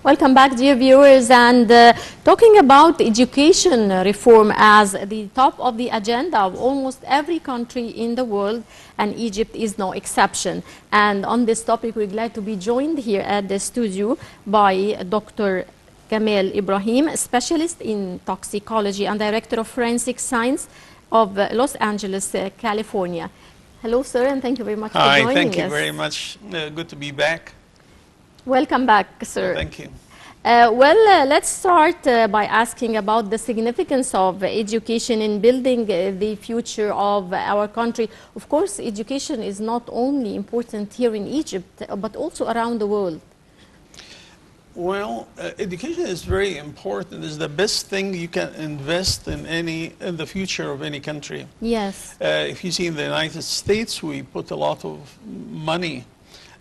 Welcome back, dear viewers, and talking about education reform as the top of the agenda of almost every country in the world, and Egypt is no exception. And on this topic, we're glad to be joined here at the studio by Dr. Gamal Ibrahim, specialist in toxicology and director of forensic science of Los Angeles, California. Hello, sir, and thank you very much for joining us. Hi, thank you very much. Good to be back. Welcome back, sir. Thank you. Let's start by asking about the significance of education in building the future of our country. Of course, education is not only important here in Egypt, but also around the world. Well, education is very important. It's the best thing you can invest in the future of any country. Yes. If you see in the United States, we put a lot of money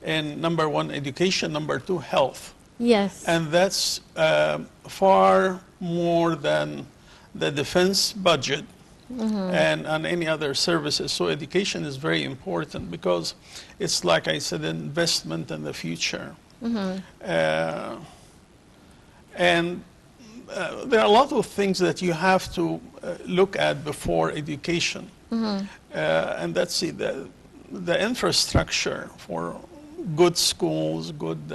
in number one, education, number two, health. Yes. And that's far more than the defense budget and any other services. So education is very important because it's, like I said, an investment in the future. And there are a lot of things that you have to look at before education. And that's the infrastructure for good schools, good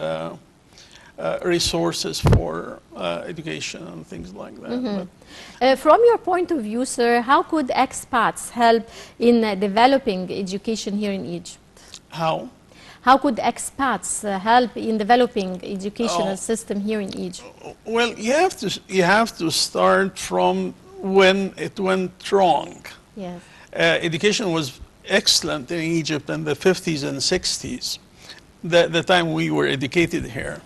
resources for education and things like that. From your point of view, sir, how could expats help in developing education here in Egypt? How? How could expats help in developing educational system here in Egypt? Well, you have to start from when it went wrong. Yes. Education was excellent in Egypt in the 50s and 60s, the time we were educated here.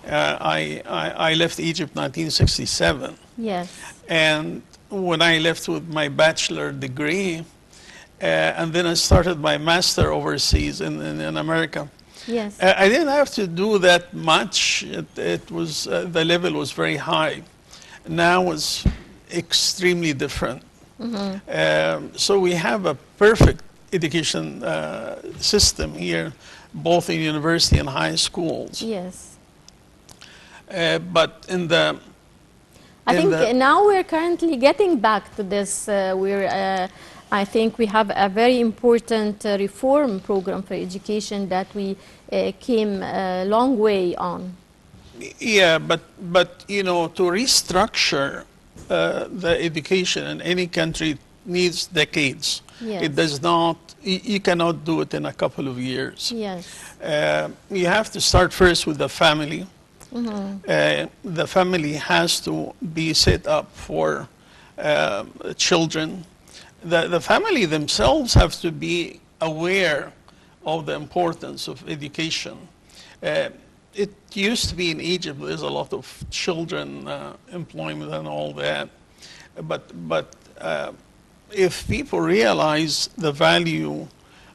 I left Egypt 1967. Yes. And when I left with my bachelor degree, and then I started my master overseas in America. Yes. I didn't have to do that much. It was the level was very high. Now it's extremely different. So we have a perfect education system here, both in university and high schools. Yes. But in the I think now we're currently getting back to this. I think we have a very important reform program for education that we came a long way on. Yeah, but you know, to restructure the education in any country needs decades. Yes. It does not. You cannot do it in a couple of years. Yes. You have to start first with the family. The family has to be set up for children. The family themselves have to be aware of the importance of education. It used to be in Egypt, there's a lot of children employment and all that. But if people realize the value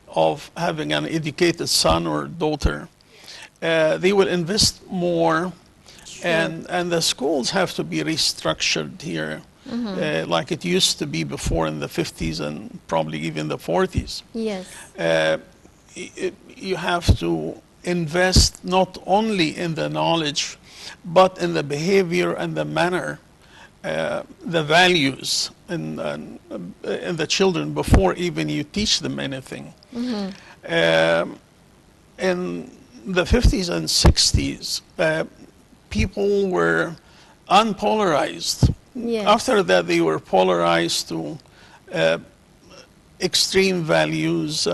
of having an educated son or daughter, they will invest more. Sure. And the schools have to be restructured here. Like it used to be before in the 50s and probably even the 40s. Yes. You have to invest not only in the knowledge, but in the behavior and the manner, the values in the children before even you teach them anything. In the 50s and 60s, people were unpolarized. Yes. After that, they were polarized to extreme values,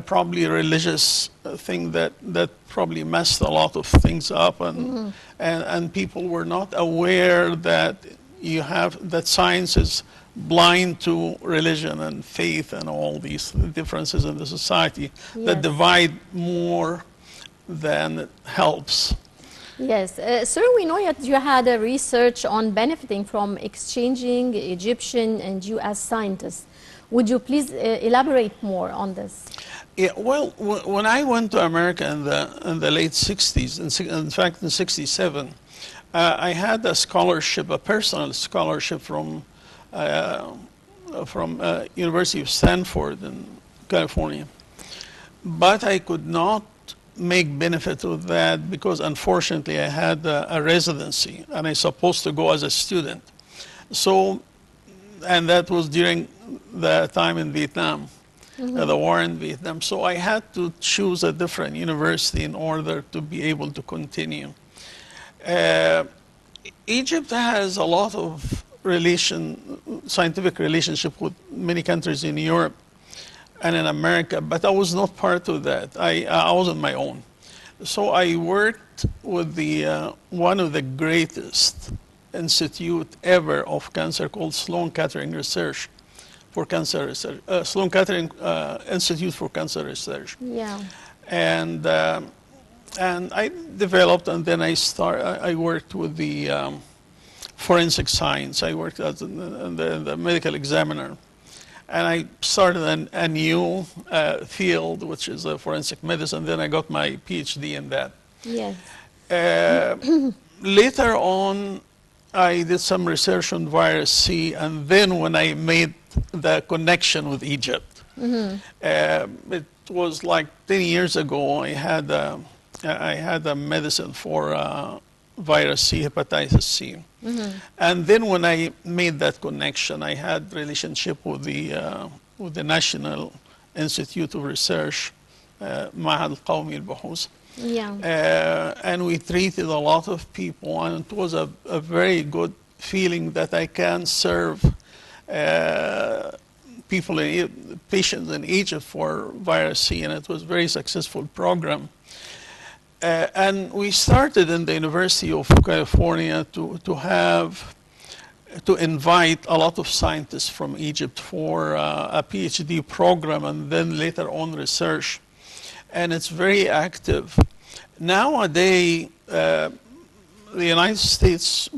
probably a religious thing that probably messed a lot of things up, and people were not aware that that science is blind to religion and faith and all these differences in the society that divide more than it helps. Yes. Sir, we know that you had a research on benefiting from exchanging Egyptian and U.S. scientists. Would you please elaborate more on this? Yeah, well, when I went to America in the late 60s, in fact in 67, I had a scholarship, a personal scholarship from University of Stanford in California. But I could not make benefit of that because unfortunately I had a residency and I supposed to go as a student. So, and that was during the time in Vietnam, the war in Vietnam. So I had to choose a different university in order to be able to continue. Uh, Egypt has a lot of scientific relationship with many countries in Europe and in America, but I was not part of that. I was on my own. So I worked with one of the greatest institute ever of cancer called Sloan Kettering Research for Cancer Research, Sloan Kettering Institute for Cancer Research. Yeah. And I developed, and then I worked with the forensic science. I worked as the medical examiner. And I started a new field, which is forensic medicine. Then I got my PhD in that. Yes. Later on, I did some research on virus C, and then when I made the connection with Egypt, it was like 10 years ago. I had a medicine for virus C, hepatitis C. And then when I made that connection, I had relationship with the National Institute of Research, معهد القومي للبحوث. Yeah. And we treated a lot of people, and it was a very good feeling that I can serve patients in Egypt for virus C, and it was a very successful program. And we started in the University of California to invite a lot of scientists from Egypt for a PhD program and then later on research. And it's very active. Nowadays, the United States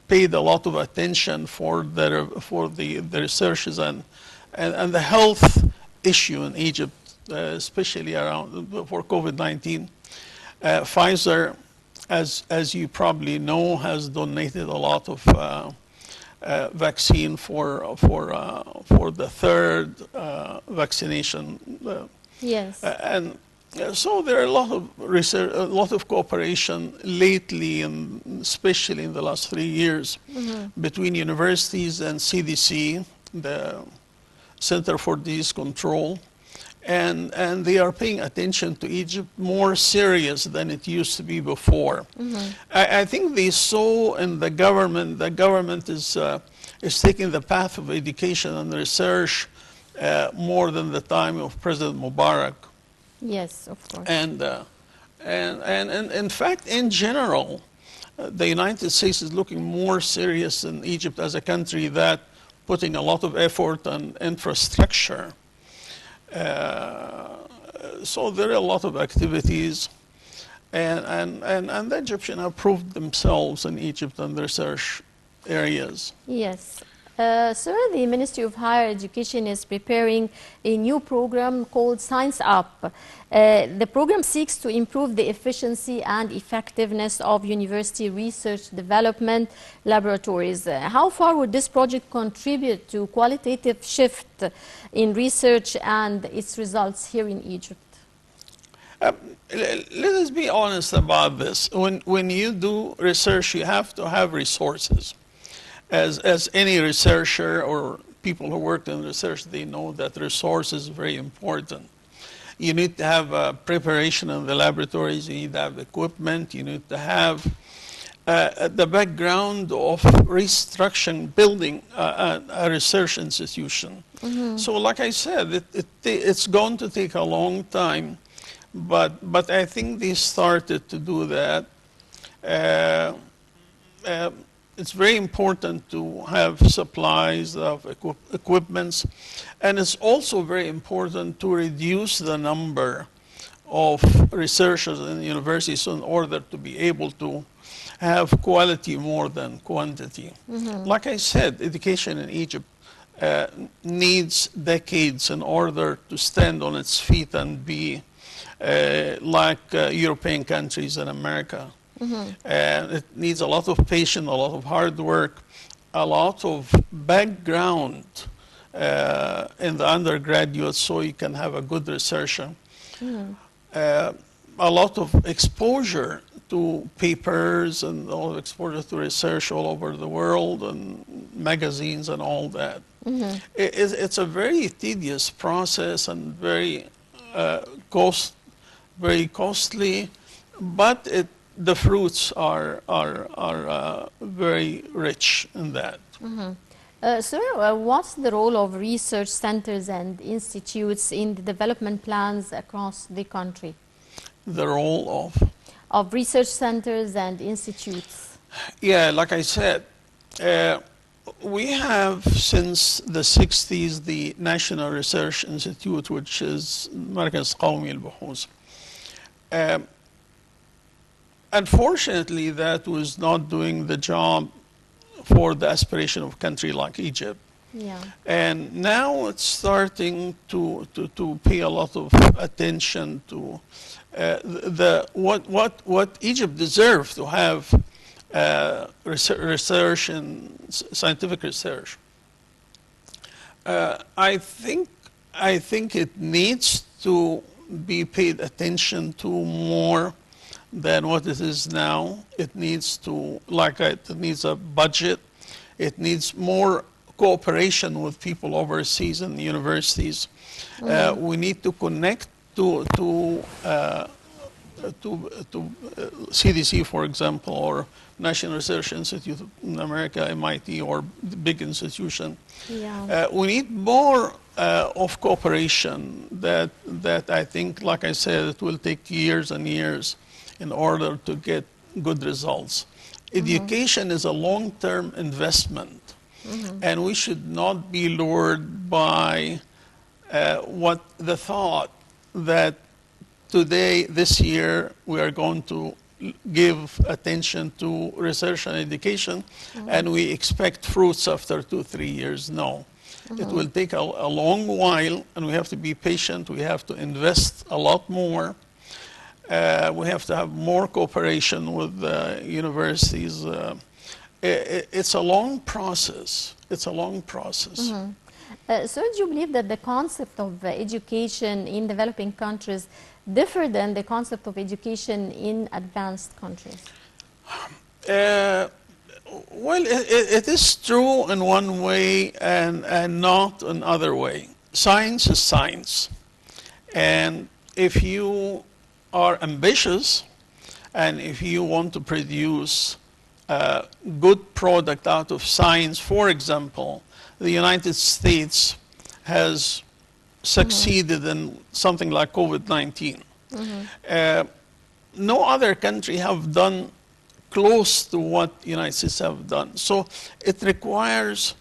paid a lot of attention for the researches and the health issue in Egypt, especially for COVID-19. Pfizer, as you probably know, has donated a lot of vaccine for the third vaccination. Yes. And so there are a lot of research, a lot of cooperation lately, and especially in the last 3 years, between universities and CDC, the Center for Disease Control. And they are paying attention to Egypt more serious than it used to be before. I think they saw in the government is taking the path of education and research more than the time of President Mubarak. Yes, of course. And in fact, in general, the United States is looking more serious in Egypt as a country that putting a lot of effort on infrastructure. So there are a lot of activities, and the Egyptians have proved themselves in Egypt and the research areas. Yes. Sir, the Ministry of Higher Education is preparing a new program called Science Up. The program seeks to improve the efficiency and effectiveness of university research development laboratories. How far would this project contribute to qualitative shift in research and its results here in Egypt? Let us be honest about this. When you do research, you have to have resources. As any researcher or people who work in research, they know that resource is very important. You need to have preparation in the laboratories, you need to have equipment, you need to have the background of restructuring, building a research institution. So like I said, it's going to take a long time, but I think they started to do that. It's very important to have supplies of equipments, and it's also very important to reduce the number of researchers in universities in order to be able to have quality more than quantity. Like I said, education in Egypt needs decades in order to stand on its feet and be like European countries and America. And it needs a lot of patience, a lot of hard work, a lot of background in the undergraduate so you can have a good researcher. a lot of exposure to papers and a lot of exposure to research all over the world and magazines and all that. It's a very tedious process and very very costly, but the fruits are very rich in that. Sir, what's the role of research centers and institutes in the development plans across the country? The role of research centers and institutes? Yeah, like I said, we have since the 60s the National Research Institute, which is مركز قومي للبحوث. Unfortunately, that was not doing the job for the aspiration of a country like Egypt. Yeah. And now it's starting to pay a lot of attention to what Egypt deserves to have research and scientific research. I think it needs to be paid attention to more than what it is now. It needs to, it needs a budget. It needs more cooperation with people overseas and universities. We need to connect to CDC, for example, or National Research Institute in America, MIT, or the big institution. Yeah. We need more of cooperation that I think, like I said, it will take years and years in order to get good results. Education is a long-term investment, and we should not be lured by what the thought that today, this year, we are going to give attention to research and education, and we expect fruits after 2-3 years. No. It will take a long while, and we have to be patient. We have to invest a lot more. We have to have more cooperation with universities. It's a long process. It's a long process. So do you believe that the concept of education in developing countries differ than the concept of education in advanced countries? Well, it is true in one way and not another way. Science is science. And if you are ambitious and if you want to produce a good product out of science, for example, the United States has succeeded in something like COVID-19. No other country have done close to what the United States have done. So it requires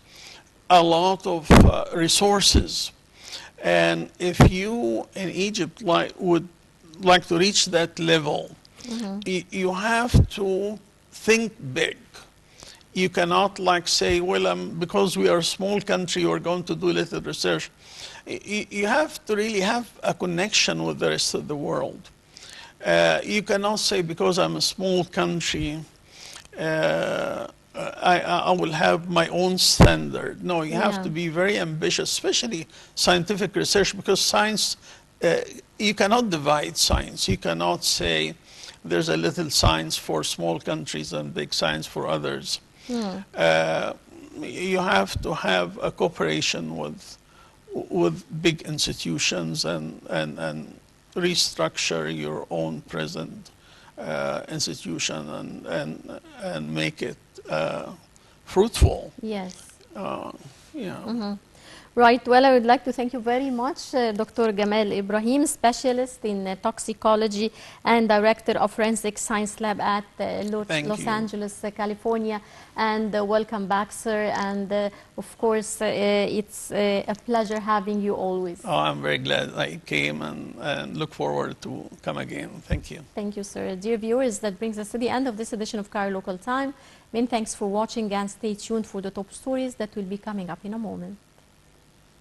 a lot of resources. And if you in Egypt would like to reach that level, you have to think big. You cannot say, well, because we are a small country, we're going to do little research. You have to really have a connection with the rest of the world. You cannot say, because I'm a small country, I will have my own standard. No, you have to be very ambitious, especially scientific research, because science, you cannot divide science. You cannot say there's a little science for small countries and big science for others. You have to have a cooperation with big institutions and restructure your own present institution and make it fruitful. Yes. Yeah. Right. Well, I would like to thank you very much, Dr. Gamal Ibrahim, specialist in toxicology and director of Forensic Science Lab at Los Angeles, California. And welcome back, sir. And of course, it's a pleasure having you always. Oh, I'm very glad I came and look forward to come again. Thank you. Thank you, sir. Dear viewers, that brings us to the end of this edition of Cairo Local Time. Many thanks for watching and stay tuned for the top stories that will be coming up in a moment.